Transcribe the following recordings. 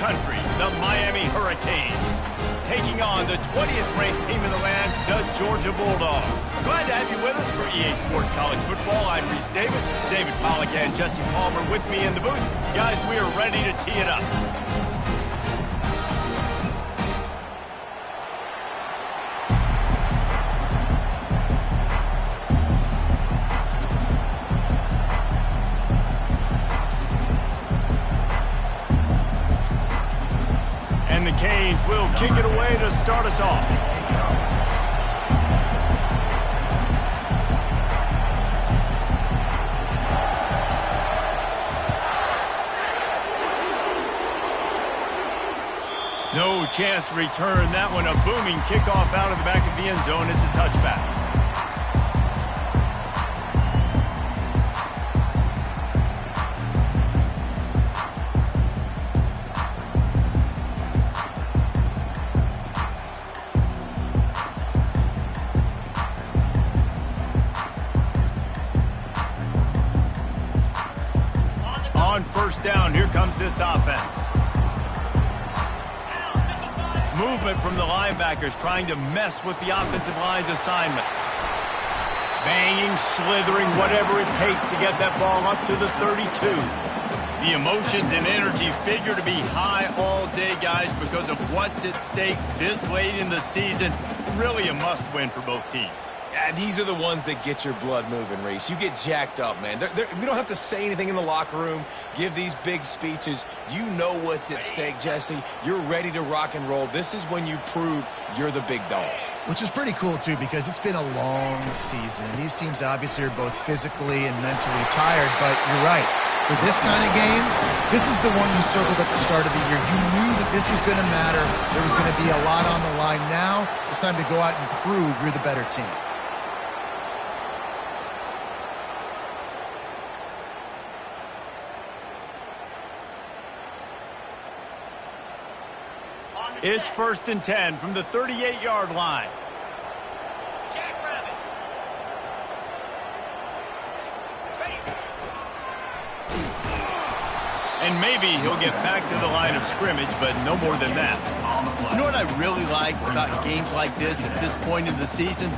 country, the Miami Hurricanes, taking on the 20th ranked team in the land, the Georgia Bulldogs. Glad to have you with us for EA Sports College Football. I'm Reese Davis, David Pollack and Jesse Palmer with me in the booth. Guys, we are ready to tee it up. And the Canes will kick it away to start us off. No chance to return that one. A booming kickoff out of the back of the end zone. It's a touchback. On first down, here comes this offense. Movement from the linebackers trying to mess with the offensive line's assignments. Banging, slithering, whatever it takes to get that ball up to the 32. The emotions and energy figure to be high all day, guys, because of what's at stake this late in the season. Really a must-win for both teams. Yeah, these are the ones that get your blood moving, Reese. You get jacked up, man. We don't have to say anything in the locker room, give these big speeches. You know what's at stake, Jesse. You're ready to rock and roll. This is when you prove you're the big dog. Which is pretty cool, too, because it's been a long season. These teams obviously are both physically and mentally tired, but you're right. For this kind of game, this is the one you circled at the start of the year. You knew that this was going to matter. There was going to be a lot on the line. Now it's time to go out and prove you're the better team. It's 1st and 10 from the 38-yard line. And maybe he'll get back to the line of scrimmage, but no more than that. You know what I really like about games like this at this point in the season?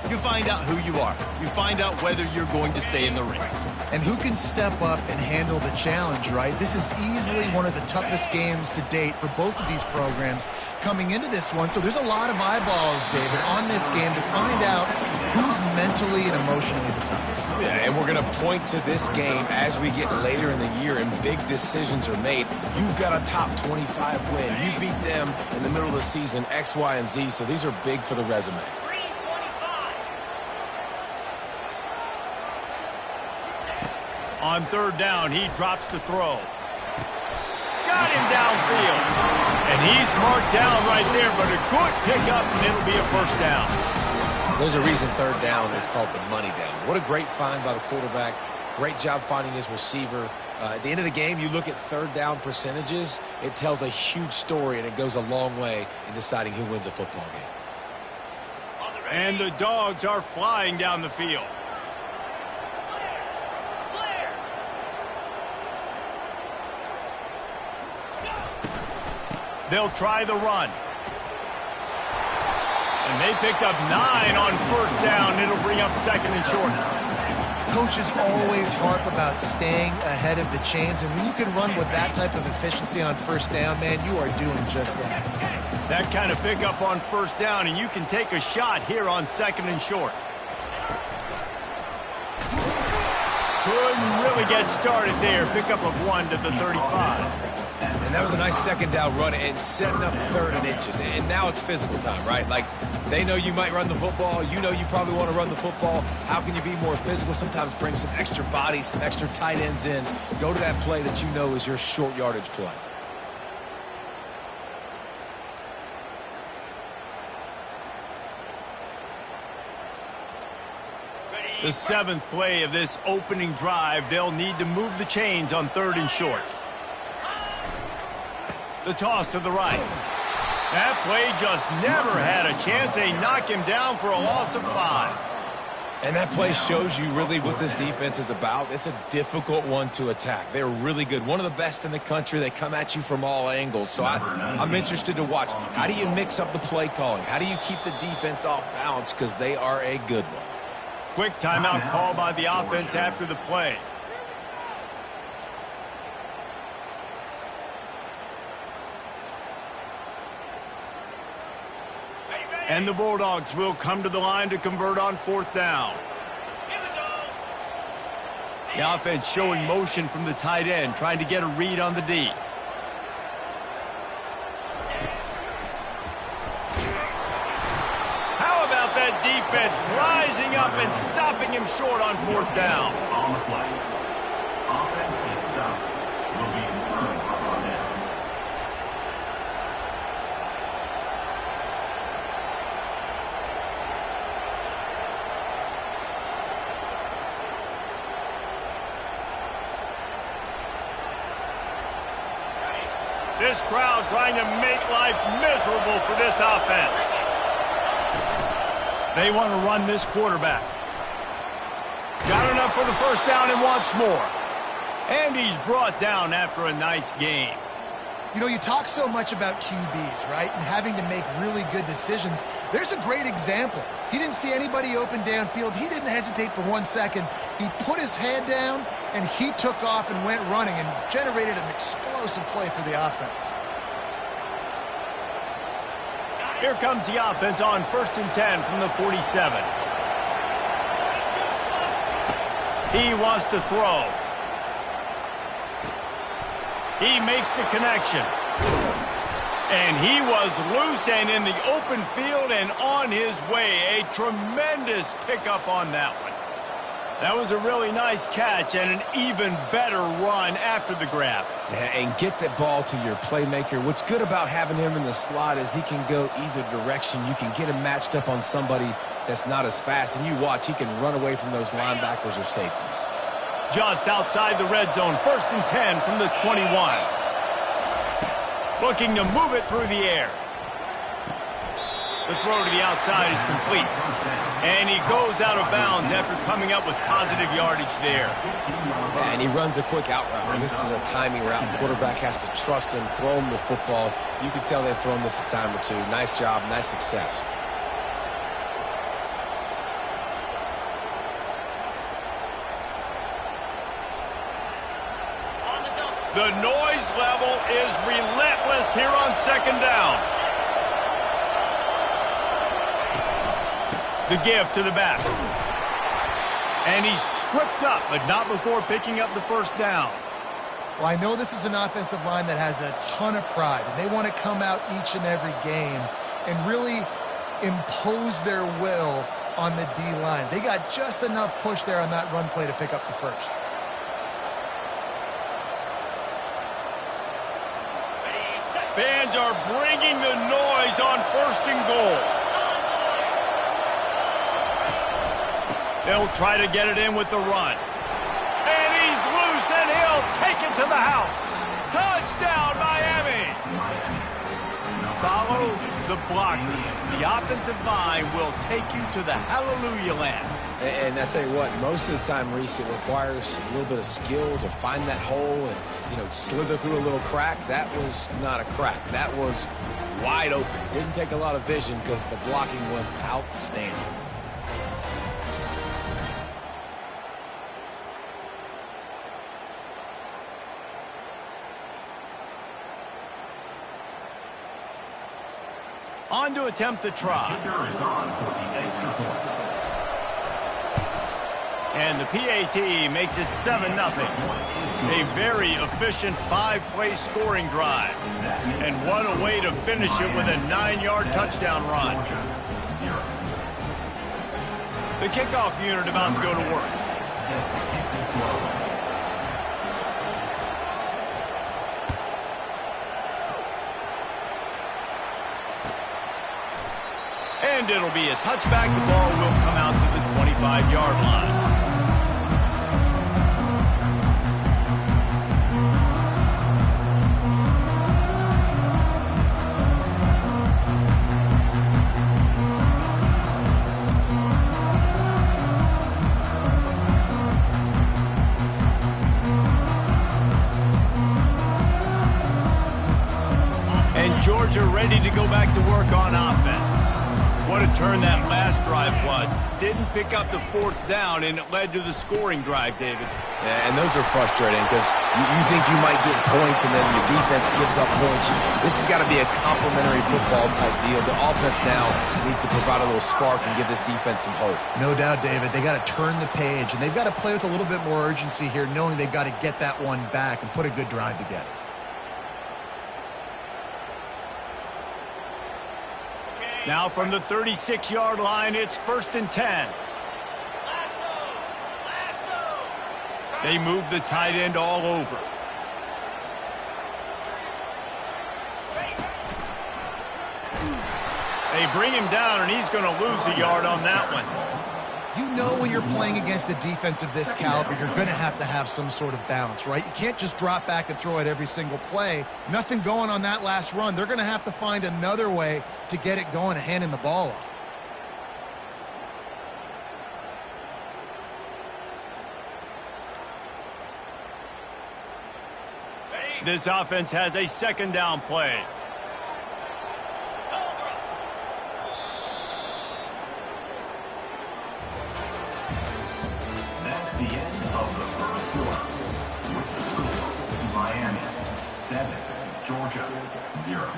You find out who you are. You find out whether you're going to stay in the race. And who can step up and handle the challenge, right? This is easily one of the toughest games to date for both of these programs coming into this one. So there's a lot of eyeballs, David, on this game to find out who's mentally and emotionally the toughest. Yeah, and we're going to point to this game as we get later in the year and big decisions are made. You've got a top 25 win. You beat them in the middle of the season, X, Y, and Z. So these are big for the resume. On third down, he drops to throw. Got him downfield. And he's marked down right there, but a good pickup, and it'll be a first down. There's a reason third down is called the money down. What a great find by the quarterback. Great job finding his receiver. At the end of the game, you look at third down percentages. It tells a huge story, and it goes a long way in deciding who wins a football game. And the Dogs are flying down the field. They'll try the run. And they picked up 9 on first down. It'll bring up 2nd and short. Coaches always harp about staying ahead of the chains, and when you can run with that type of efficiency on first down, man, you are doing just that. That kind of pickup on first down, and you can take a shot here on 2nd and short. Couldn't really get started there. Pickup of 1 to the 35. And that was a nice second down run and setting up 3rd and inches. And now it's physical time, right? Like, they know you might run the football. You know you probably want to run the football. How can you be more physical? Sometimes bring some extra bodies, some extra tight ends in. Go to that play that you know is your short yardage play. The 7th play of this opening drive, they'll need to move the chains on 3rd and short. The toss to the right. That play just never had a chance. They knock him down for a loss of 5. And that play shows you really what this defense is about. It's a difficult one to attack. They're really good. One of the best in the country. They come at you from all angles. So I'm interested to watch. How do you mix up the play calling? How do you keep the defense off balance? Because they are a good one. Quick timeout call by the offense after the play. And the Bulldogs will come to the line to convert on 4th down. The offense showing motion from the tight end, trying to get a read on the D. How about that defense rising up and stopping him short on 4th down? On the play. Offense is stopped. Will be returned on downs. This crowd trying to make life miserable for this offense. They want to run this quarterback. Got enough for the first down and wants more. And he's brought down after a nice game. You know, you talk so much about QBs, right, and having to make really good decisions. There's a great example. He didn't see anybody open downfield. He didn't hesitate for 1 second. He put his head down, and he took off and went running and generated an explosive play for the offense. Here comes the offense on 1st and 10 from the 47. He wants to throw. He makes the connection. And he was loose and in the open field and on his way. A tremendous pickup on that one. That was a really nice catch and an even better run after the grab. And get that ball to your playmaker. What's good about having him in the slot is he can go either direction. You can get him matched up on somebody that's not as fast. And you watch, he can run away from those linebackers or safeties. Just outside the red zone, 1st and 10 from the 21. Looking to move it through the air. The throw to the outside is complete. And he goes out of bounds after coming up with positive yardage there. Yeah, and he runs a quick out route. And this is a timing route. The quarterback has to trust him, throw him the football. You can tell they've thrown this a time or two. Nice job, nice success. The noise level is relentless here on 2nd down. The give to the back. And he's tripped up, but not before picking up the 1st down. Well, I know this is an offensive line that has a ton of pride, and they want to come out each and every game and really impose their will on the D-line. They got just enough push there on that run play to pick up the 1st. Fans are bringing the noise on 1st and goal. They'll try to get it in with the run. And he's loose, and he'll take it to the house. Touchdown, Miami! Follow the blockers. The offensive line will take you to the hallelujah land. And I tell you what, most of the time, Reese, it requires a little bit of skill to find that hole and, slither through a little crack. That was not a crack. That was wide open. Didn't take a lot of vision because the blocking was outstanding. On to attempt the try. Kicker is on for the extra point. And the PAT makes it 7-0. A very efficient 5-play scoring drive. And what a way to finish it with a 9-yard touchdown run. The kickoff unit about to go to work. And it'll be a touchback. The ball will come out to the 25-yard line. And Georgia ready to go back to work on offense. What a turn that last drive was. Didn't pick up the fourth down, and it led to the scoring drive, David. Yeah, and those are frustrating because you think you might get points and then your defense gives up points. This has got to be a complementary football type deal. The offense now needs to provide a little spark and give this defense some hope. No doubt, David. They got to turn the page, and they've got to play with a little bit more urgency here, knowing they've got to get that one back and put a good drive together. Now from the 36-yard line, it's 1st and 10. They move the tight end all over. They bring him down, and he's going to lose a yard on that one. You know when you're playing against a defense of this caliber, you're going to have some sort of balance, right? You can't just drop back and throw it every single play. Nothing going on that last run. They're going to have to find another way to get it going and handing the ball off. This offense has a 2nd down play. That's the end of the first quarter. With the score, Miami 7, Georgia 0.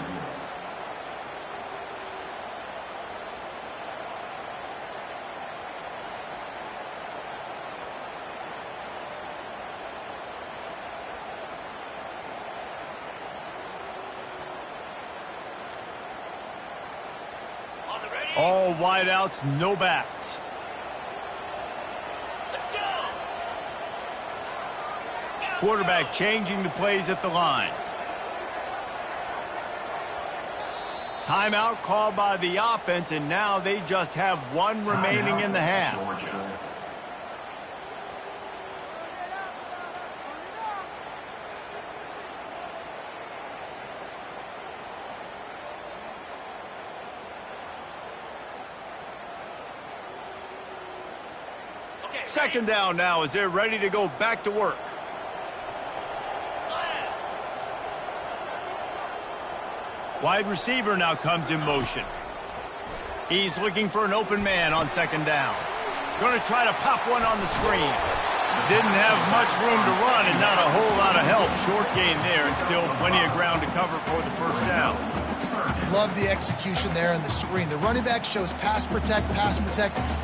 All wideouts, no backs. Quarterback changing the plays at the line. Timeout called by the offense, and now they just have one remaining in the half. Georgia. Second down now as they're ready to go back to work. Wide receiver now comes in motion. He's looking for an open man on 2nd down. Going to try to pop one on the screen. Didn't have much room to run and not a whole lot of help. Short gain there and still plenty of ground to cover for the 1st down. Love the execution there on the screen. The running back shows pass protect.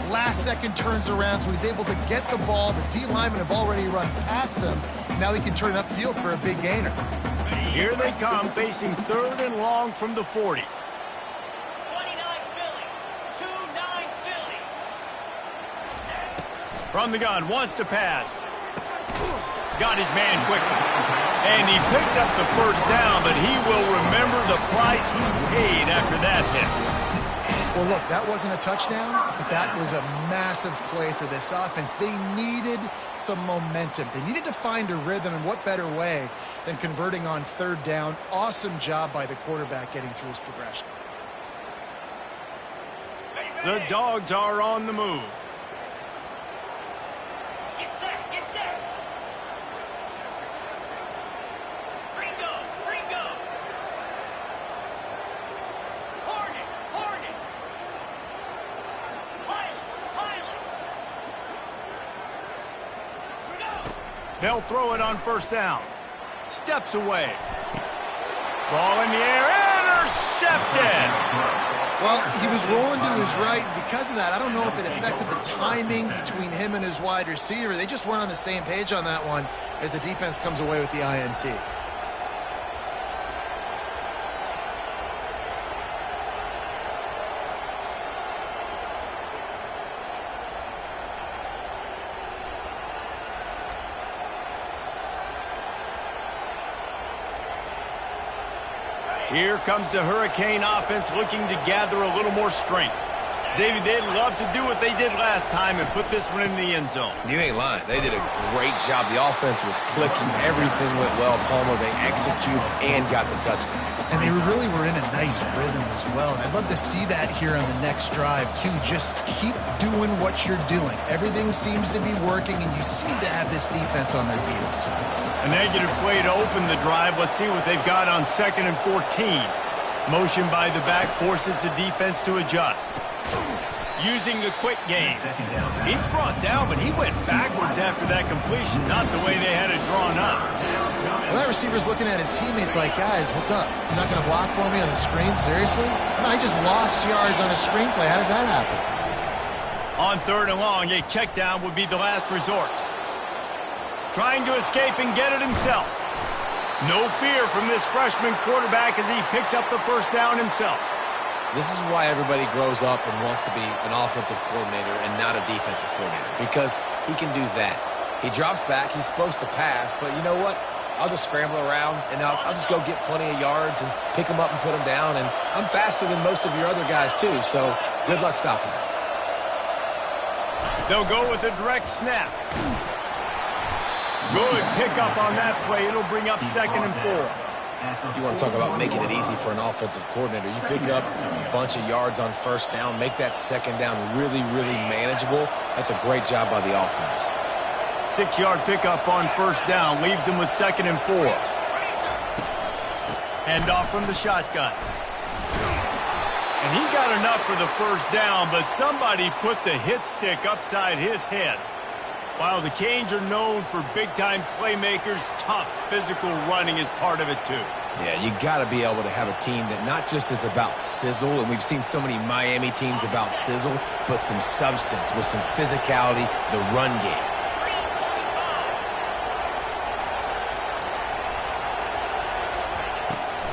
Last second turns around, so he's able to get the ball. The D linemen have already run past him. Now he can turn upfield for a big gainer. Here they come, facing 3rd and long from the 40. 29 Philly. 2-9 Philly. From the gun, wants to pass. Got his man quickly. And he picks up the 1st down, but he will remember the price he paid after that hit. Well, look, that wasn't a touchdown, but that was a massive play for this offense. They needed some momentum. They needed to find a rhythm, and what better way than converting on 3rd down. Awesome job by the quarterback getting through his progression. The Dogs are on the move. Get set, get set. Ringo. Hornet. Pilot. They'll throw it on 1st down. Steps away. Ball in the air, intercepted. Well, he was rolling to his right, and because of that, I don't know if it affected the timing between him and his wide receiver. They just weren't on the same page on that one as the defense comes away with the INT. Here comes the Hurricane offense looking to gather a little more strength. David, they'd love to do what they did last time and put this one in the end zone. You ain't lying. They did a great job. The offense was clicking. Everything went well. Palmer, they executed and got the touchdown. And they really were in a nice rhythm as well. And I'd love to see that here on the next drive, too. Just keep doing what you're doing. Everything seems to be working, and you seem to have this defense on their heels. A negative play to open the drive. Let's see what they've got on 2nd and 14. Motion by the back forces the defense to adjust. Using the quick game. He's brought down, but he went backwards after that completion, not the way they had it drawn up. Well, that receiver's looking at his teammates like, guys, what's up? You're not going to block for me on the screen? Seriously? I just lost yards on a screenplay. How does that happen? On 3rd and long, a check down would be the last resort. Trying to escape and get it himself. No fear from this freshman quarterback as he picks up the first down himself. This is why everybody grows up and wants to be an offensive coordinator and not a defensive coordinator, because he can do that. He drops back. He's supposed to pass, but you know what? I'll just scramble around, and I'll just go get plenty of yards and pick them up and put them down, and I'm faster than most of your other guys, too, so good luck stopping me. They'll go with a direct snap. Good pickup on that play. It'll bring up 2nd and 4. You want to talk about making it easy for an offensive coordinator. You pick up a bunch of yards on 1st down, make that 2nd down really, really manageable. That's a great job by the offense. 6-yard pickup on 1st down leaves him with 2nd and 4. Hand off from the shotgun. And he got enough for the 1st down, but somebody put the hit stick upside his head. While the Canes are known for big-time playmakers, tough physical running is part of it too. Yeah, you got to be able to have a team that not just is about sizzle, and we've seen so many Miami teams about sizzle, but some substance with some physicality, the run game.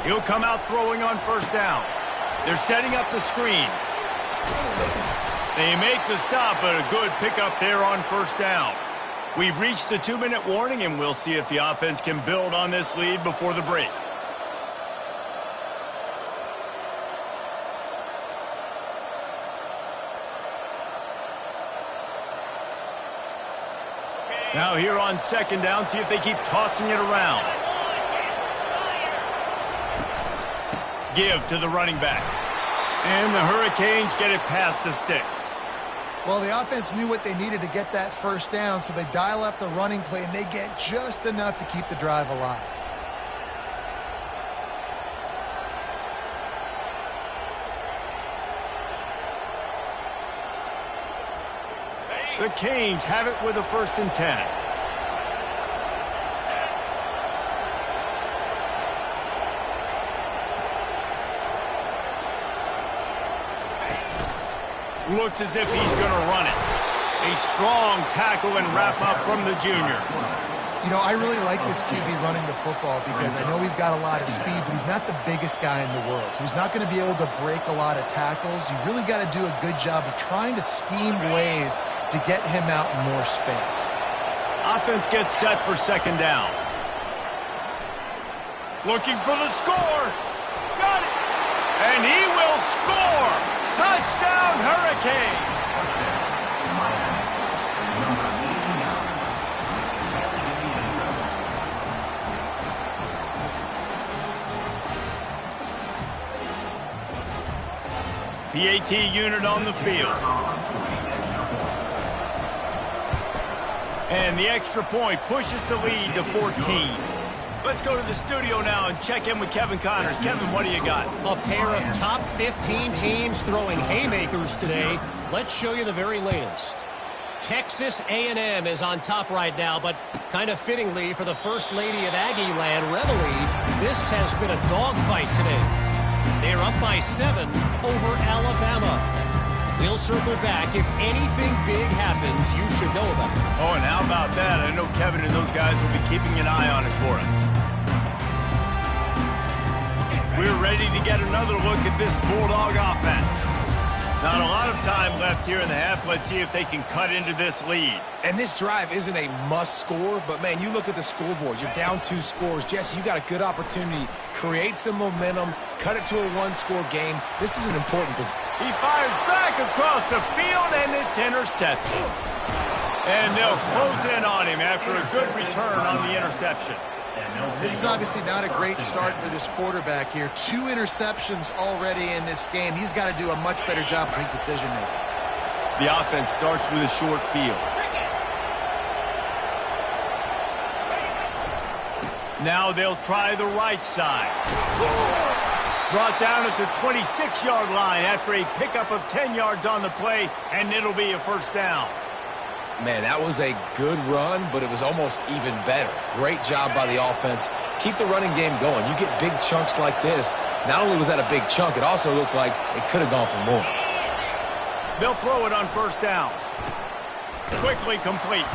He'll come out throwing on 1st down. They're setting up the screen. They make the stop, but a good pickup there on 1st down. We've reached the 2-minute warning, and we'll see if the offense can build on this lead before the break. Now here on 2nd down, see if they keep tossing it around. Give to the running back. And the Hurricanes get it past the sticks. Well, the offense knew what they needed to get that 1st down, so they dial up the running play, and they get just enough to keep the drive alive. The Canes have it with a 1st and 10. Looks as if he's going to run it. A strong tackle and wrap up from the junior. You know, I really like this QB running the football because I know he's got a lot of speed, but he's not the biggest guy in the world. So he's not going to be able to break a lot of tackles. You really got to do a good job of trying to scheme ways to get him out in more space. Offense gets set for 2nd down. Looking for the score. Got it. And he will score. Touchdown, Hurricanes. PAT unit on the field. And the extra point pushes the lead to 14. Let's go to the studio now and check in with Kevin Connors. Kevin, what do you got? A pair of top 15 teams throwing haymakers today. Let's show you the very latest. Texas A&M is on top right now, but kind of fittingly for the First Lady of Aggie Land, Reveille, this has been a dogfight today. They're up by 7 over Alabama. We'll circle back. If anything big happens, you should know about it. Oh, and how about that? I know Kevin and those guys will be keeping an eye on it for us. We're ready to get another look at this Bulldog offense. Not a lot of time left here in the half. Let's see if they can cut into this lead. And this drive isn't a must score, but, man, you look at the scoreboard. You're down 2 scores. Jesse, you got a good opportunity. Create some momentum. Cut it to a 1-score game. This is an important position. He fires back across the field, and it's intercepted. And they'll close in on him after a good return on the interception. This is obviously not a great start for this quarterback here. 2 interceptions already in this game. He's got to do a much better job of his decision-making. The offense starts with a short field. Now they'll try the right side. Brought down at the 26-yard line after a pickup of 10 yards on the play, and it'll be a first down. Man, that was a good run, but it was almost even better. Great job by the offense. Keep the running game going. You get big chunks like this. Not only was that a big chunk, it also looked like it could have gone for more. They'll throw it on first down. Quickly complete.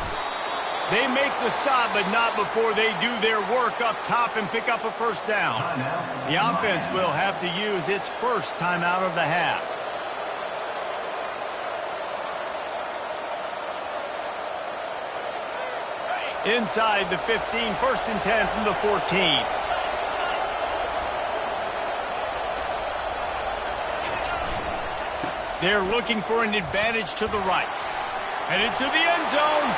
They make the stop, but not before they do their work up top and pick up a first down. The offense will have to use its first timeout of the half. Inside the 15, first and 10 from the 14. They're looking for an advantage to the right. Headed to the end zone,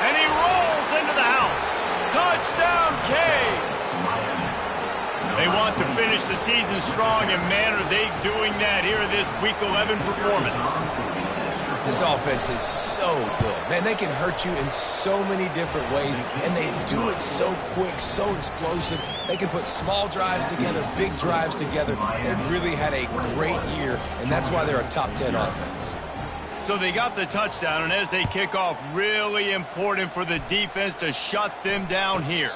and he rolls into the house. Touchdown, Canes! They want to finish the season strong, and man, are they doing that here in this Week 11 performance. This offense is so good. Man, they can hurt you in so many different ways, and they do it so quick, so explosive. They can put small drives together, big drives together. They've really had a great year, and that's why they're a top 10 offense. So they got the touchdown, and as they kick off, really important for the defense to shut them down here.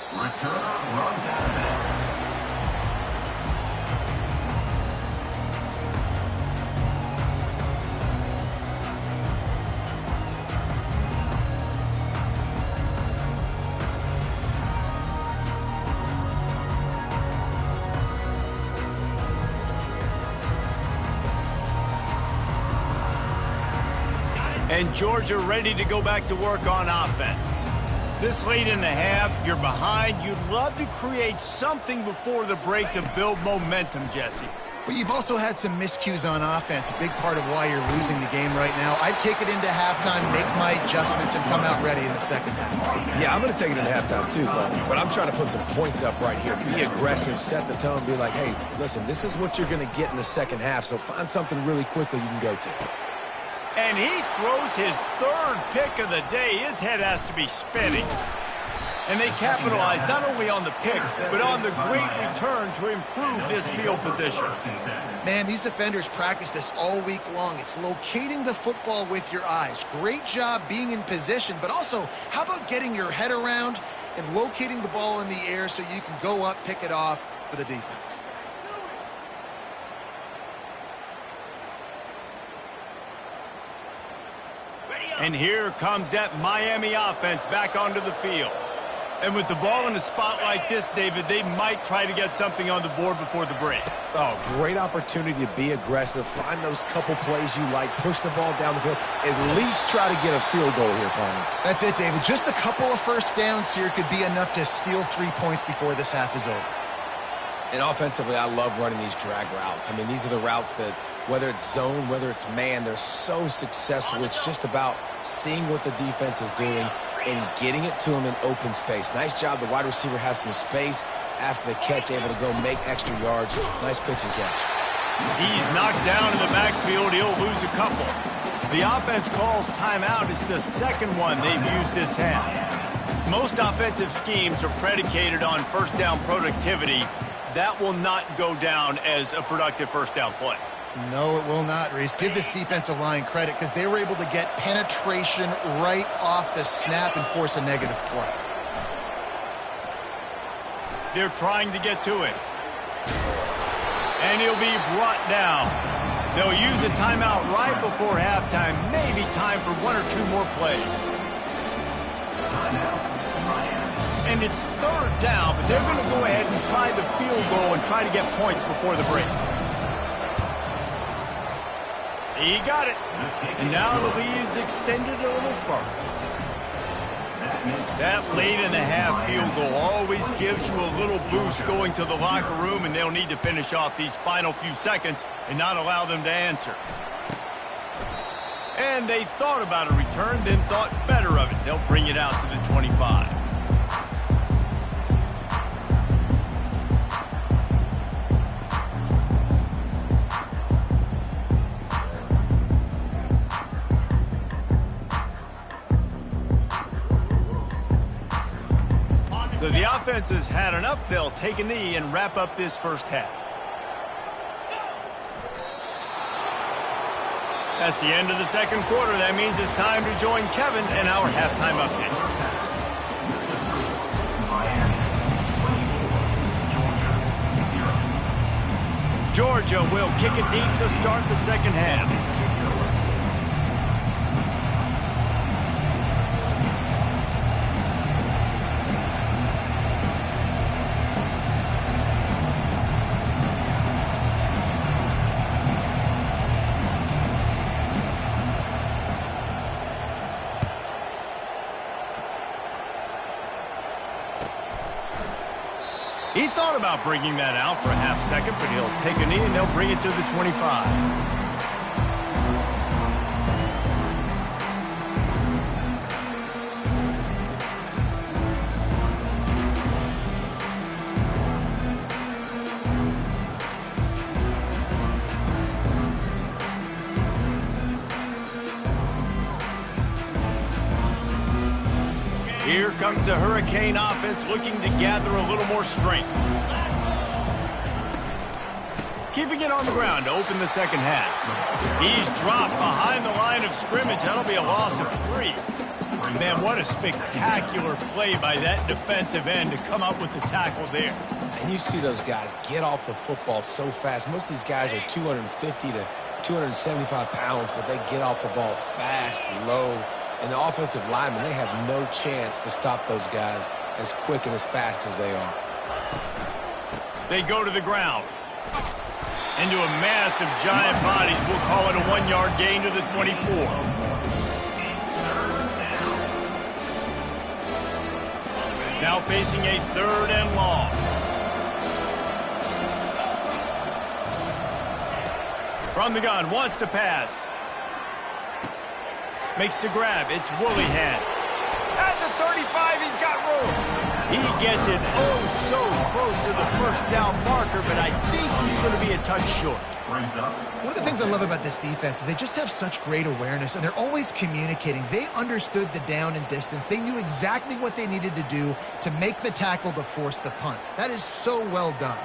And Georgia ready to go back to work on offense. This late in the half, you're behind. You'd love to create something before the break to build momentum, Jesse. But you've also had some miscues on offense, a big part of why you're losing the game right now. I'd take it into halftime, make my adjustments, and come out ready in the second half. Yeah, I'm going to take it into halftime too, Cole. But I'm trying to put some points up right here. Be aggressive, set the tone, be like, hey, listen, this is what you're going to get in the second half, so find something really quickly you can go to. And he throws his third pick of the day. His head has to be spinning. And they capitalize not only on the pick, but on the great return to improve this field position. Man, these defenders practice this all week long. It's locating the football with your eyes. Great job being in position, but also, how about getting your head around and locating the ball in the air so you can go up, pick it off for the defense. And here comes that Miami offense back onto the field. And with the ball in a spot like this, David, they might try to get something on the board before the break. Oh, great opportunity to be aggressive. Find those couple plays you like. Push the ball down the field. At least try to get a field goal here, Palmer. That's it, David. Just a couple of first downs here could be enough to steal 3 points before this half is over. And offensively, I love running these drag routes. I mean, these are the routes that, whether it's zone, whether it's man, they're so successful. It's just about seeing what the defense is doing and getting it to them in open space. Nice job. The wide receiver has some space after the catch, able to go make extra yards. Nice pitch and catch. He's knocked down in the backfield. He'll lose a couple. The offense calls timeout. It's the second one they've used this half. Most offensive schemes are predicated on first down productivity. That will not go down as a productive first down play. No, it will not, Reese. Give this defensive line credit because they were able to get penetration right off the snap and force a negative play. They're trying to get to him. And he'll be brought down. They'll use a timeout right before halftime. Maybe time for 1 or 2 more plays. And it's third down, but they're going to go ahead and try the field goal and try to get points before the break. He got it. And now the lead is extended a little further. That late in the half field goal always gives you a little boost going to the locker room, and they'll need to finish off these final few seconds and not allow them to answer. And they thought about a return, then thought better of it. They'll bring it out to the 25. So the offense has had enough. They'll take a knee and wrap up this first half. That's the end of the second quarter. That means it's time to join Kevin in our halftime update. Miami 24, Georgia 0. Georgia will kick it deep to start the second half. He thought about bringing that out for a half second, but he'll take a knee and they'll bring it to the 25. Here comes the Hurricane offense looking to gather a little more strength. Keeping it on the ground to open the second half. He's dropped behind the line of scrimmage. That'll be a loss of 3. Man, what a spectacular play by that defensive end to come up with the tackle there. And you see those guys get off the football so fast. Most of these guys are 250 to 275 pounds, but they get off the ball fast, low. And the offensive linemen, they have no chance to stop those guys as quick and as fast as they are. They go to the ground. Into a mass of giant bodies. We'll call it a 1-yard gain to the 24. Now facing a 3rd and long. From the gun, wants to pass. Makes the grab. It's Woollyhead. At the 35, he's got room. He gets it so close to the first down marker, but I think he's going to be a touch short. One of the things I love about this defense is they just have such great awareness, and they're always communicating. They understood the down and distance. They knew exactly what they needed to do to make the tackle to force the punt. That is so well done.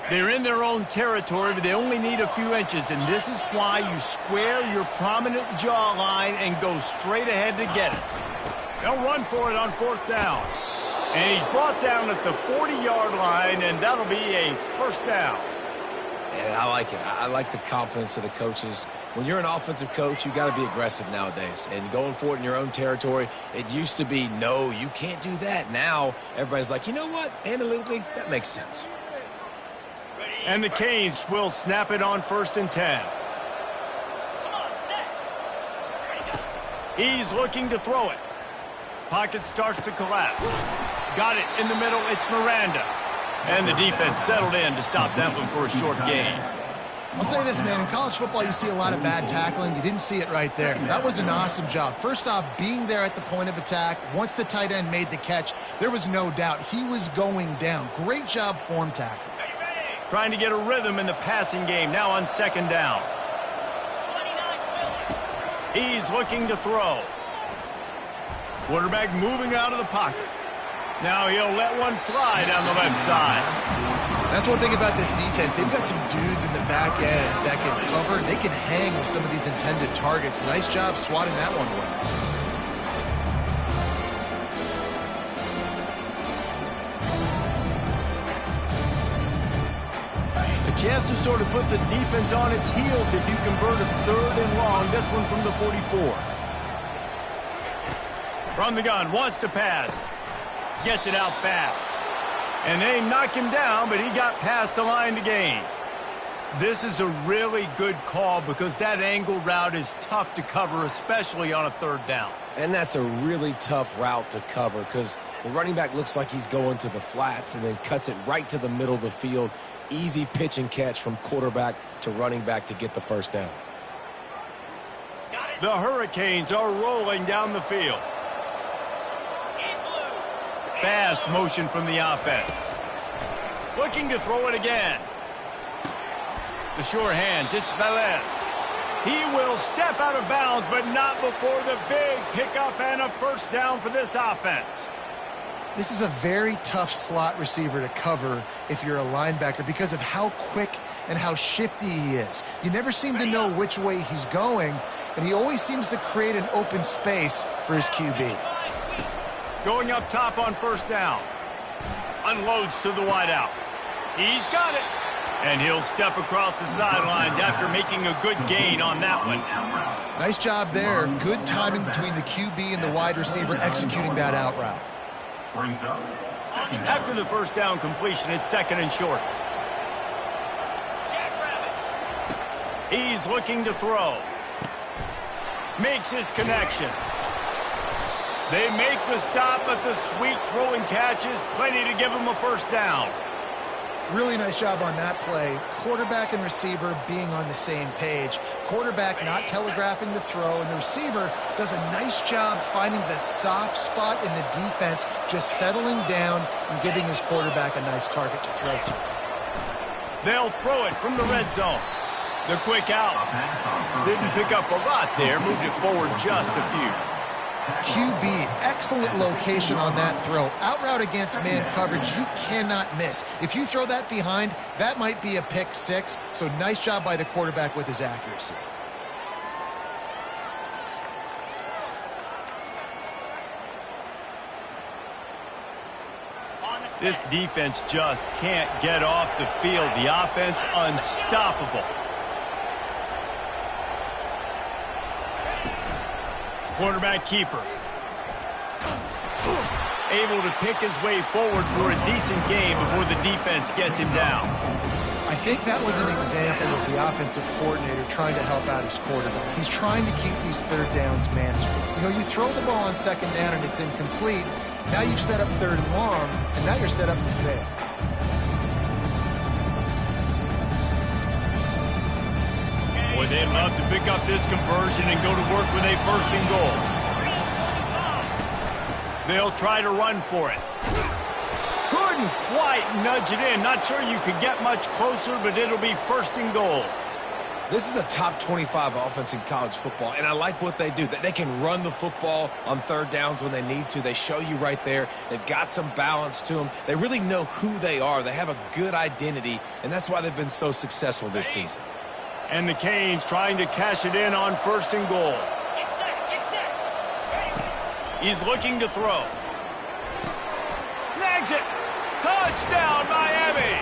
They're in their own territory, but they only need a few inches, and this is why you square your prominent jawline and go straight ahead to get it. They'll run for it on 4th down. And he's brought down at the 40-yard line, and that'll be a first down. Yeah, I like it. I like the confidence of the coaches. When you're an offensive coach, you got to be aggressive nowadays. And going for it in your own territory, it used to be, no, you can't do that. Now, everybody's like, you know what? Analytically, that makes sense. And the Canes will snap it on 1st and 10. He's looking to throw it. Pocket starts to collapse. Got it in the middle. It's Miranda. And the defense settled in to stop that one for a short gain. I'll say this, man. In college football, you see a lot of bad tackling. You didn't see it right there. That was an awesome job. First off, being there at the point of attack. Once the tight end made the catch, there was no doubt he was going down. Great job form tackle. Trying to get a rhythm in the passing game. Now on 2nd down. He's looking to throw. Quarterback moving out of the pocket. Now he'll let one fly down the left side. That's one thing about this defense. They've got some dudes in the back end that can cover. They can hang with some of these intended targets. Nice job swatting that one away. Chance to sort of put the defense on its heels if you convert a 3rd and long. This one from the 44. From the gun, wants to pass. Gets it out fast. And they knock him down, but he got past the line to gain. This is a really good call because that angle route is tough to cover, especially on a 3rd down. And that's a really tough route to cover because the running back looks like he's going to the flats and then cuts it right to the middle of the field. Easy pitch and catch from quarterback to running back to get the first down. The Hurricanes are rolling down the field. Fast motion from the offense. Looking to throw it again. The sure hands, it's Velez. He will step out of bounds, but not before the big pickup and a first down for this offense. This is a very tough slot receiver to cover if you're a linebacker because of how quick and how shifty he is. You never seem to know which way he's going, and he always seems to create an open space for his QB. Going up top on first down. Unloads to the wideout. He's got it. And he'll step across the sidelines after making a good gain on that one. Nice job there. Good timing between the QB and the wide receiver executing that out route. Brings up second down. After the first down completion, it's second and short. He's looking to throw. Makes his connection. They make the stop, but the sweet throw and catch is plenty to give him a first down. Really nice job on that play. Quarterback and receiver being on the same page. Quarterback not telegraphing the throw, and the receiver does a nice job finding the soft spot in the defense, just settling down and giving his quarterback a nice target to throw to. They'll throw it from the red zone. The quick out. Didn't pick up a lot there, moved it forward just a few. QB, excellent location on that throw. Out route against man coverage, you cannot miss. If you throw that behind, that might be a pick six. So nice job by the quarterback with his accuracy. This defense just can't get off the field. The offense unstoppable. Quarterback keeper. Able to pick his way forward for a decent game before the defense gets him down. I think that was an example of the offensive coordinator trying to help out his quarterback. He's trying to keep these third downs manageable. You know, you throw the ball on second down and it's incomplete. Now you've set up third and long, and now you're set up to fail. Boy, they'd love to pick up this conversion and go to work with a first and goal. They'll try to run for it. Couldn't quite nudge it in. Not sure you could get much closer, but it'll be first and goal. This is a top 25 offense in college football, and I like what they do. They can run the football on third downs when they need to. They show you right there. They've got some balance to them. They really know who they are. They have a good identity, and that's why they've been so successful this season. And the Canes trying to cash it in on first and goal. Get set. He's looking to throw. Snags it. Touchdown, Miami.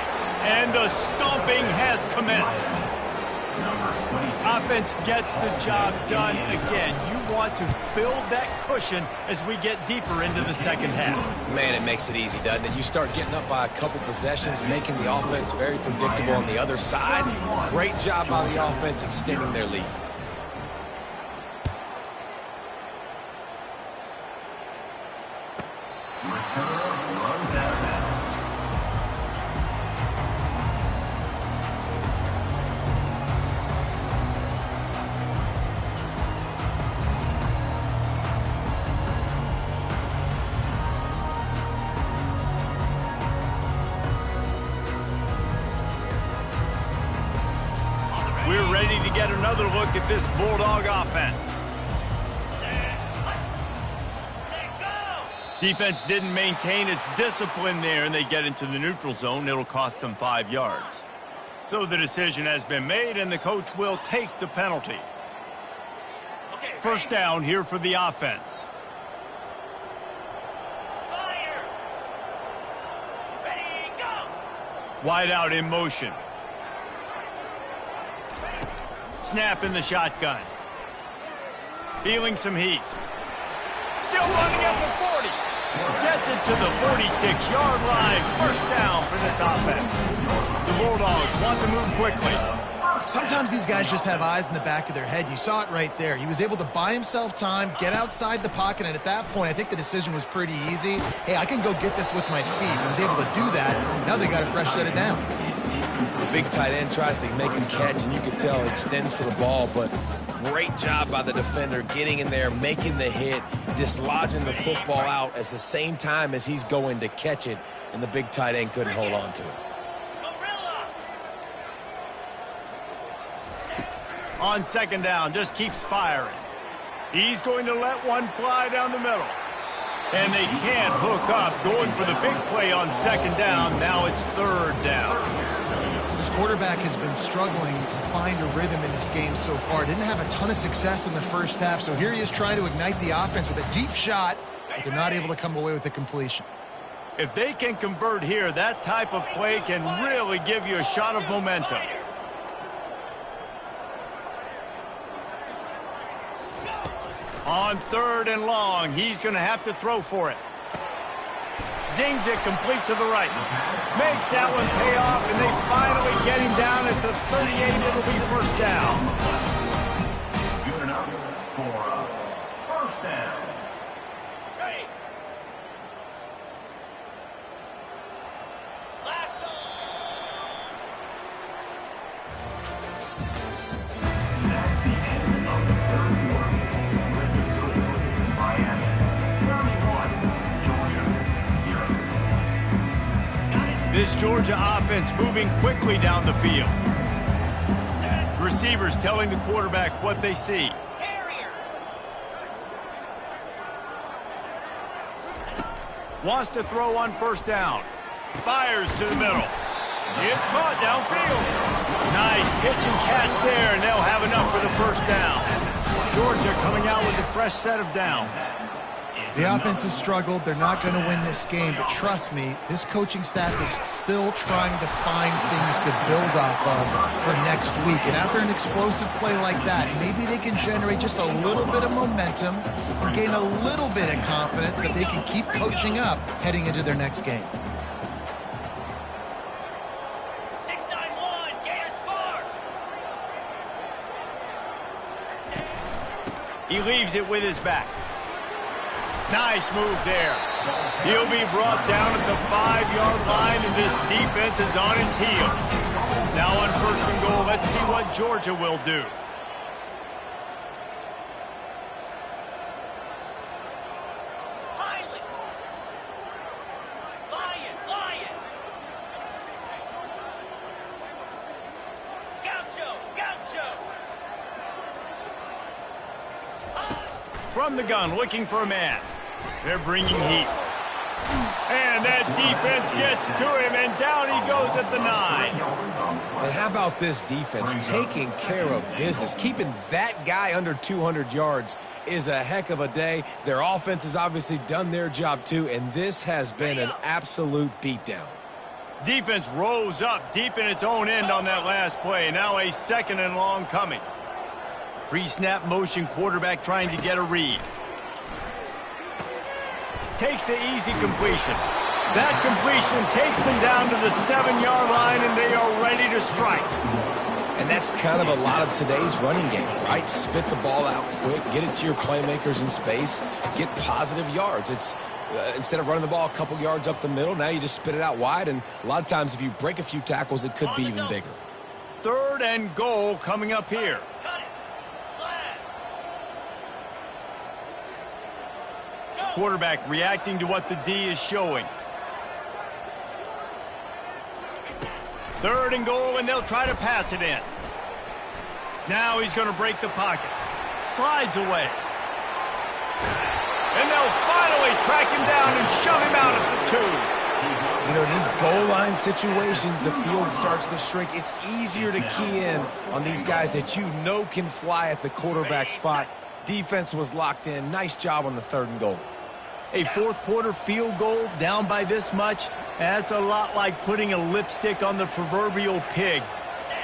And the stomping has commenced. Offense gets the job done again. You want to build that cushion as we get deeper into the second half. Man, it makes it easy, doesn't it? You start getting up by a couple possessions, making the offense very predictable on the other side. Great job by the offense extending their lead. Returner runs out of bounds. We're ready to get another look at this Bulldog offense. Defense didn't maintain its discipline there, and they get into the neutral zone. It'll cost them 5 yards. So the decision has been made, and the coach will take the penalty. First down here for the offense. Ready, go! Wide out in motion. Snap in the shotgun. Feeling some heat. Still running at the 40. Gets it to the 46-yard line. First down for this offense. The Bulldogs want to move quickly. Sometimes these guys just have eyes in the back of their head. You saw it right there. He was able to buy himself time, get outside the pocket, and at that point, I think the decision was pretty easy. Hey, I can go get this with my feet. He was able to do that. Now they got a fresh set of downs. The big tight end tries to make him catch, and you can tell he extends for the ball, but great job by the defender getting in there, making the hit, dislodging the football out at the same time as he's going to catch it, and the big tight end couldn't hold on to it. On second down, just keeps firing. He's going to let one fly down the middle. And they can't hook up, going for the big play on second down. Now it's third down. This quarterback has been struggling to find a rhythm in this game so far. Didn't have a ton of success in the first half, so here he is trying to ignite the offense with a deep shot, but they're not able to come away with the completion. If they can convert here, that type of play can really give you a shot of momentum. On third and long, he's going to have to throw for it. Zings it complete to the right. Makes that one pay off, and they finally get him down at the 38. It'll be first down. Good enough for a first down. Ready. Lasso. That's the end of the third quarter. With the score, Miami 31, Georgia 0. This Georgia offense moving quickly down the field. Receivers telling the quarterback what they see. Terrier. Wants to throw on first down. Fires to the middle. It's caught downfield. Nice pitch and catch there, and they'll have enough for the first down. Georgia coming out with a fresh set of downs. The offense has struggled. They're not going to win this game, but trust me, this coaching staff is still trying to find things to build off of for next week. And after an explosive play like that, maybe they can generate just a little bit of momentum and gain a little bit of confidence that they can keep coaching up heading into their next game. 691. Gator score. He leaves it with his back. Nice move there. He'll be brought down at the 5-yard line, and this defense is on its heels. Now on first and goal, let's see what Georgia will do. Highland. Lion. Gaucho. From the gun, looking for a man. They're bringing heat. And that defense gets to him, and down he goes at the 9. And how about this defense taking care of business? Keeping that guy under 200 yards is a heck of a day. Their offense has obviously done their job too, and this has been an absolute beatdown. Defense rose up deep in its own end on that last play. Now a second and long coming. Pre-snap motion, quarterback trying to get a read. Takes the easy completion. That completion takes them down to the 7-yard line, and they are ready to strike. And that's kind of a lot of today's running game, right? Spit the ball out quick, get it to your playmakers in space, get positive yards. It's instead of running the ball a couple yards up the middle, now you just spit it out wide, and a lot of times if you break a few tackles, it could be even bigger. Third and goal coming up here. Cut it. Flat. Quarterback reacting to what the D is showing. Third and goal, and they'll try to pass it in. Now he's going to break the pocket. Slides away. And they'll finally track him down and shove him out at the 2. You know, in these goal line situations, the field starts to shrink. It's easier to key in on these guys that you know can fly at the quarterback spot. Defense was locked in. Nice job on the third and goal. A fourth quarter field goal down by this much, that's a lot like putting a lipstick on the proverbial pig.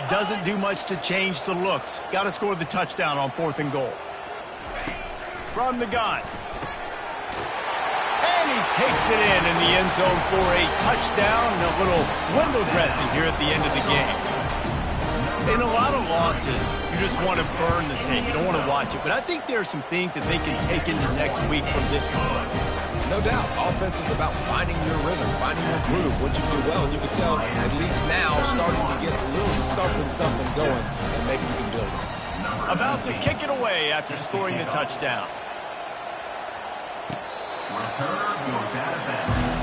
Doesn't do much to change the looks. Got to score the touchdown on fourth and goal. From the gun. And he takes it in the end zone for a touchdown and a little window dressing here at the end of the game. In a lot of losses, you just want to burn the tape. You don't want to watch it. But I think there are some things that they can take into next week from this performance. No doubt. Offense is about finding your rhythm, finding your groove, what you do well. And you can tell, at least now, starting to get a little something going, and maybe you can build it. About to kick it away after scoring the touchdown. Return goes out of bounds.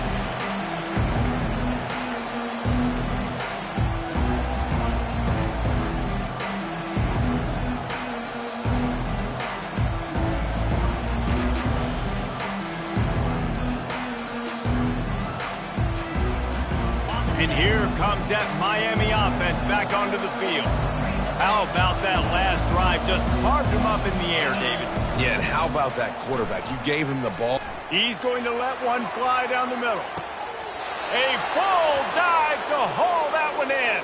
comes that Miami offense back onto the field. How about that last drive? Just carved him up in the air, David. Yeah, and how about that quarterback? You gave him the ball. He's going to let one fly down the middle. A full dive to haul that one in.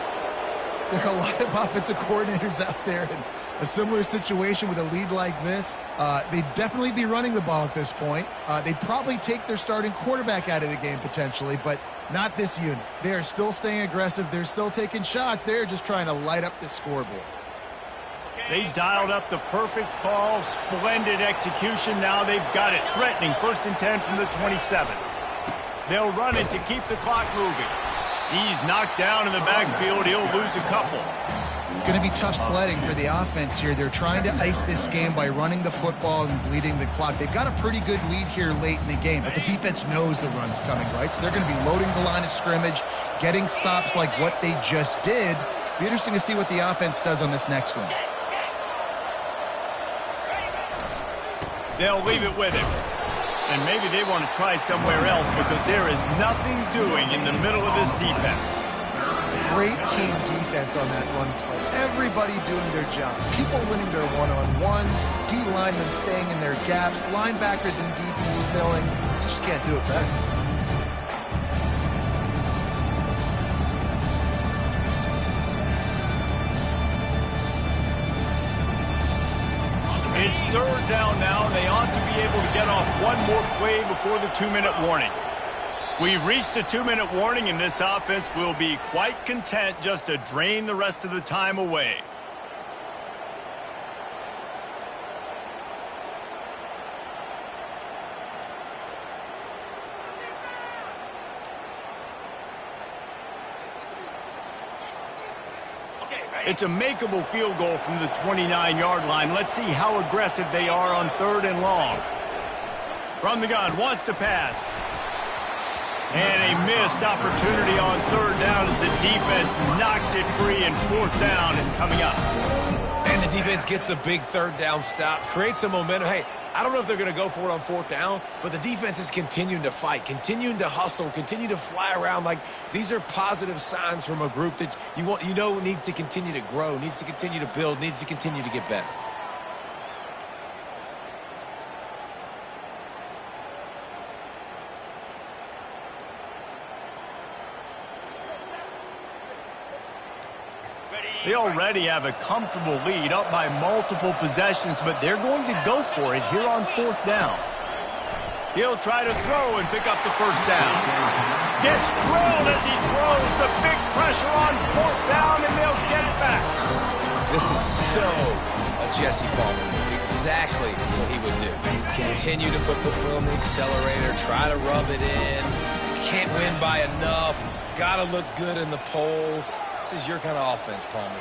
There are a lot of offensive coordinators out there in a similar situation with a lead like this. They'd definitely be running the ball at this point. They'd probably take their starting quarterback out of the game potentially, but not this unit. They are still staying aggressive. They're still taking shots. They're just trying to light up the scoreboard. They dialed up the perfect call. Splendid execution. Now they've got it. Threatening 1st and 10 from the 27. They'll run it to keep the clock moving. He's knocked down in the backfield. He'll lose a couple. It's going to be tough sledding for the offense here. They're trying to ice this game by running the football and bleeding the clock. They've got a pretty good lead here late in the game, but the defense knows the run's coming, right? So they're going to be loading the line of scrimmage, getting stops like what they just did. Be interesting to see what the offense does on this next one. They'll leave it with him. And maybe they want to try somewhere else because there is nothing doing in the middle of this defense. Great team defense on that run play. Everybody doing their job. People winning their one-on-ones, D linemen staying in their gaps, linebackers and DBs filling. You just can't do it better. It's 3rd down now. They ought to be able to get off one more play before the 2-minute warning. We've reached the 2-minute warning, and this offense will be quite content just to drain the rest of the time away. It's a makeable field goal from the 29-yard line. Let's see how aggressive they are on 3rd and long. From the gun, wants to pass. And a missed opportunity on 3rd down as the defense knocks it free, and 4th down is coming up. And the defense gets the big 3rd down stop, creates some momentum. Hey, I don't know if they're going to go for it on 4th down, but the defense is continuing to fight, continuing to hustle, continue to fly around. Like, these are positive signs from a group that you know needs to continue to grow, needs to continue to build, needs to continue to get better. They already have a comfortable lead, up by multiple possessions, but they're going to go for it here on 4th down. He'll try to throw and pick up the 1st down. Gets drilled as he throws. The big pressure on 4th down, and they'll get it back. This is so a Jesse Palmer. Exactly what he would do. Continue to put the foot on the accelerator, try to rub it in. Can't win by enough. Got to look good in the polls. This is your kind of offense, Palmer.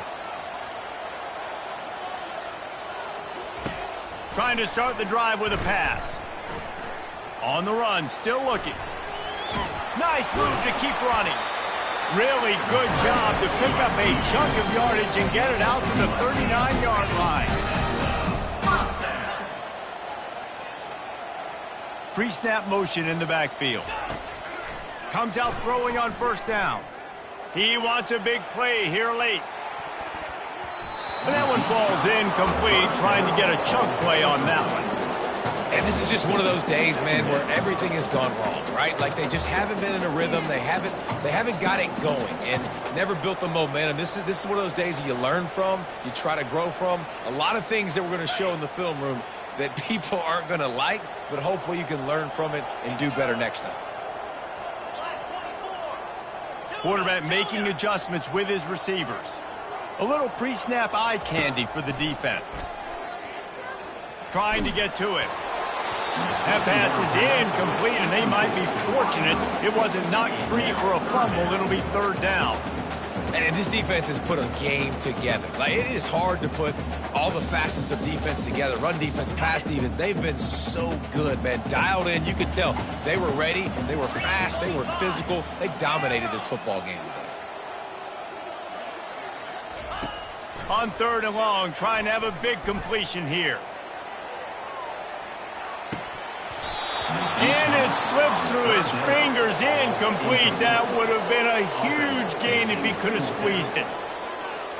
Trying to start the drive with a pass. On the run, still looking. Nice move to keep running. Really good job to pick up a chunk of yardage and get it out to the 39-yard line. Pre-snap motion in the backfield. Comes out throwing on 1st down. He wants a big play here late. And that one falls incomplete, trying to get a chunk play on that one. And this is just one of those days, man, where everything has gone wrong, right? Like, they just haven't been in a rhythm. They haven't got it going and never built the momentum. This is one of those days that you learn from, you try to grow from. A lot of things that we're going to show in the film room that people aren't going to like, but hopefully you can learn from it and do better next time. Quarterback making adjustments with his receivers. A little pre-snap eye candy for the defense. Trying to get to it. That pass is incomplete, and they might be fortunate it wasn't knocked free for a fumble. It'll be 3rd down. And this defense has put a game together. Like, it is hard to put all the facets of defense together. Run defense, pass defense. They've been so good, man. Dialed in. You could tell they were ready. They were fast. They were physical. They dominated this football game today. On 3rd and long, trying to have a big completion here. And it's slips through his fingers, incomplete. That would have been a huge gain if he could have squeezed it.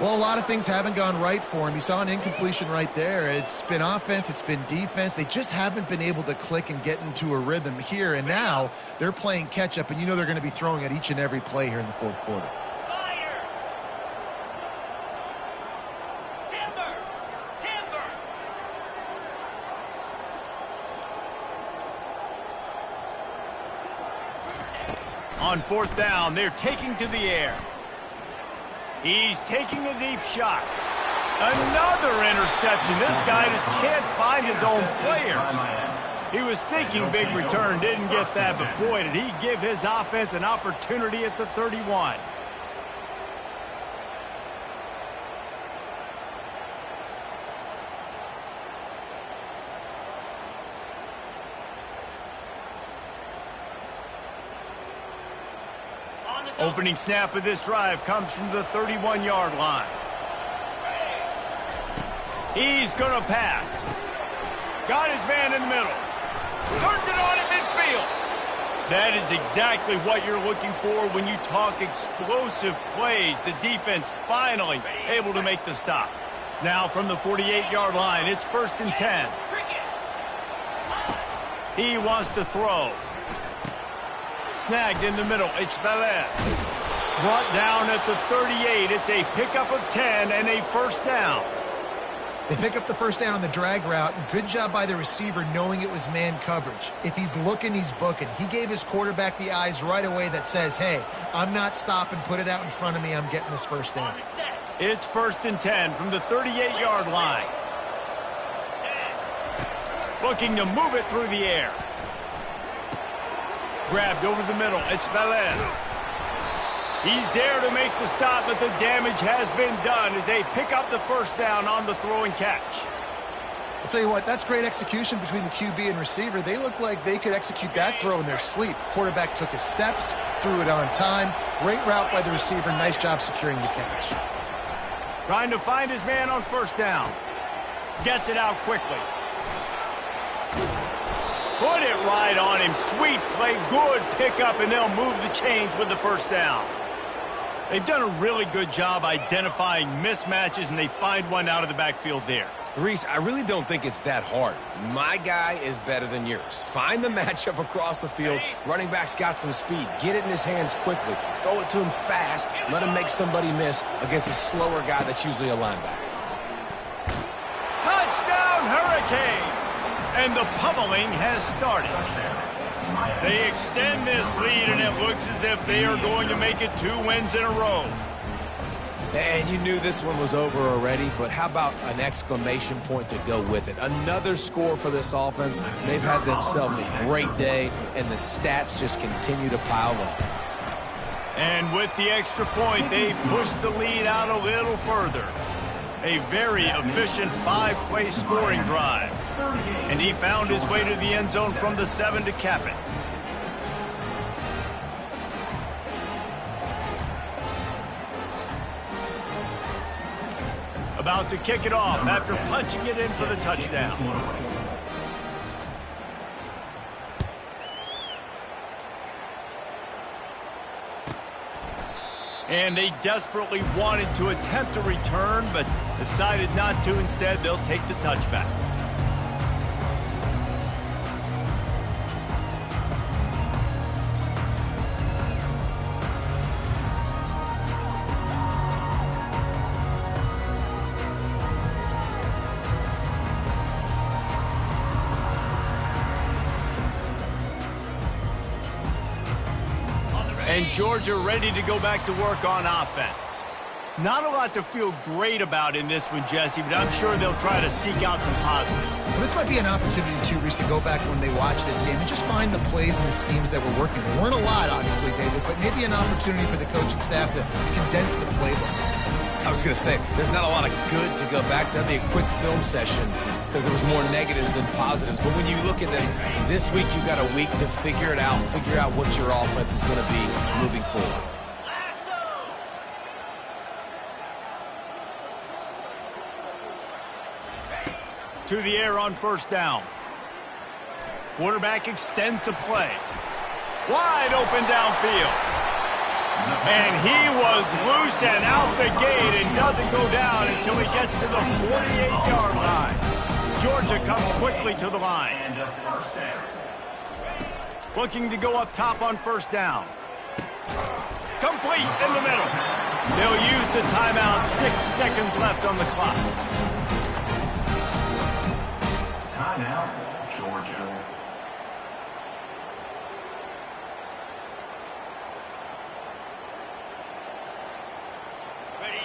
Well, a lot of things haven't gone right for him. You saw an incompletion right there. It's been offense, it's been defense. They just haven't been able to click and get into a rhythm here. And now they're playing catch-up, and you know they're going to be throwing at each and every play here in the fourth quarter. Spire. Timber. Timber. On fourth down, they're taking to the air. He's taking a deep shot. Another interception. This guy just can't find his own players. He was thinking big return, didn't get that, but boy, did he give his offense an opportunity at the 31. Opening snap of this drive comes from the 31-yard line. He's going to pass. Got his man in the middle. Turns it on at midfield. That is exactly what you're looking for when you talk explosive plays. The defense finally able to make the stop. Now from the 48-yard line, it's 1st and 10. He wants to throw. Snagged in the middle. It's Velez. Brought down at the 38. It's a pickup of 10 and a first down. They pick up the first down on the drag route, and good job by the receiver knowing it was man coverage. If he's looking, he's booking. He gave his quarterback the eyes right away that says, hey, I'm not stopping, put it out in front of me, I'm getting this first down. It's 1st and 10 from the 38-yard line. Looking to move it through the air. Grabbed over the middle. It's Velez. He's there to make the stop, but the damage has been done as they pick up the first down on the throw and catch. I'll tell you what, that's great execution between the QB and receiver. They look like they could execute that throw in their sleep. Quarterback took his steps, threw it on time. Great route by the receiver. Nice job securing the catch. Trying to find his man on first down. Gets it out quickly. Put it right on him. Sweet play, good pickup, and they'll move the chains with the first down. They've done a really good job identifying mismatches, and they find one out of the backfield there. Reese, I really don't think it's that hard. My guy is better than yours. Find the matchup across the field. Running back's got some speed. Get it in his hands quickly. Throw it to him fast. Let him make somebody miss against a slower guy that's usually a linebacker. Touchdown, Hurricanes! And the pummeling has started. They extend this lead, and it looks as if they are going to make it 2 wins in a row. And you knew this one was over already, but how about an exclamation point to go with it? Another score for this offense. They've had themselves a great day, and the stats just continue to pile up. And with the extra point, they pushed the lead out a little further. A very efficient 5-play scoring drive. And he found his way to the end zone from the 7 to cap it. About to kick it off after punching it in for the touchdown. And they desperately wanted to attempt a return, but decided not to. Instead, they'll take the touchback. And Georgia ready to go back to work on offense. Not a lot to feel great about in this one, Jesse, but I'm sure they'll try to seek out some positives. Well, this might be an opportunity, too, Reese, to go back when they watch this game and just find the plays and the schemes that were working. There weren't a lot, obviously, David, but maybe an opportunity for the coaching staff to condense the playbook. I was going to say, there's not a lot of good to go back to. That'd be a quick film session because there was more negatives than positives. But when you look at this week you've got a week to figure it out, figure out what your offense is going to be moving forward. To the air on first down. Quarterback extends the play. Wide open downfield. And he was loose and out the gate and doesn't go down until he gets to the 48-yard line. Georgia comes quickly to the line. And a first down. Looking to go up top on first down. Complete in the middle. They'll use the timeout. 6 seconds left on the clock. Timeout, Georgia.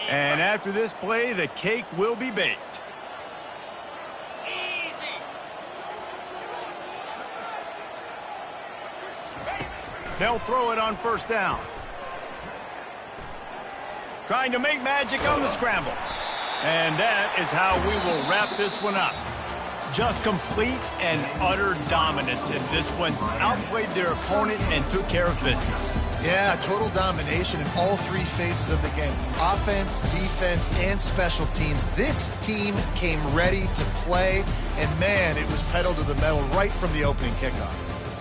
And after this play, the cake will be baked. Easy. They'll throw it on first down. Trying to make magic on the scramble. And that is how we will wrap this one up. Just complete and utter dominance in this one. Outplayed their opponent and took care of business. Yeah, total domination in all three phases of the game. Offense, defense, and special teams. This team came ready to play, and man, it was pedal to the metal right from the opening kickoff.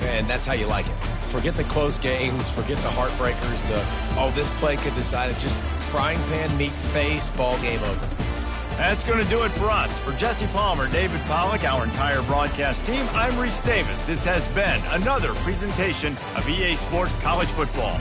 And that's how you like it. Forget the close games, forget the heartbreakers, this play could decide it. Just frying pan, meat face, ball game over. That's going to do it for us. For Jesse Palmer, David Pollack, our entire broadcast team, I'm Reese Davis. This has been another presentation of EA Sports College Football.